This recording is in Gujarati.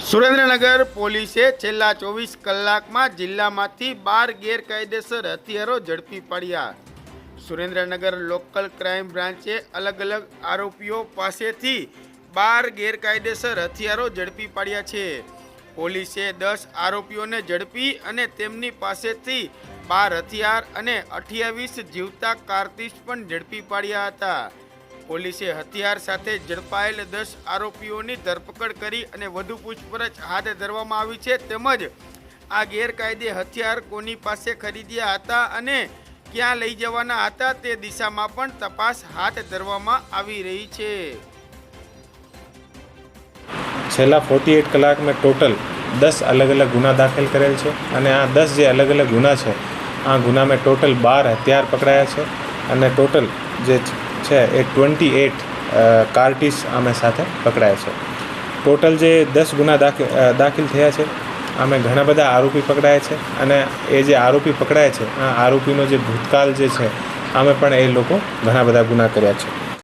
સુરેન્દ્રનગર પોલીસે છેલ્લા 24 કલાકમાં જિલ્લામાંથી 12 ગેરકાયદેસર હથિયારો ઝડપી પાડ્યા। સુરેન્દ્રનગર લોકલ ક્રાઇમ બ્રાન્ચે અલગ અલગ આરોપીઓ પાસેથી 12 ગેરકાયદેસર હથિયારો ઝડપી પાડ્યા છે। પોલીસે 10 આરોપીઓને ઝડપી અને તેમની પાસેથી 12 હથિયાર અને 28 જીવતા કારતીસ પણ ઝડપી પાડ્યા હતા। પોલીસે હથિયાર સાથે ઝડપાયેલ 10 આરોપીઓની ધરપકડ કરી અને વધુ પૂછપરછ હાથ ધરવામાં આવી છે। તેમજ આ ગેરકાયદે હથિયાર કોની પાસે ખરીદ્યા હતા અને ક્યાં લઈ જવાના હતા તે દિશામાં પણ તપાસ હાથ ધરવામાં આવી રહી છે। છેલ્લા 48 કલાક में टोटल 10 अलग अलग गुना दाखिल करेल છે અને આ 10 જે અલગ અલગ ગુના છે આ ગુનામાં ટોટલ 12 હથિયાર પકડાયા છે અને ટોટલ જે છે એ 28 કાર્ટીસ આમે સાથે પકડાયા છે। ટોટલ જે 10 ગુના દાખિલ થયા છે આમે ઘણા બધા આરોપી પકડાયા છે અને એ જે આરોપી પકડાયા છે આ આરોપીનો જે ભૂતકાળ જે છે આમે પણ એ લોકો ઘણા બધા ગુના કર્યા છે।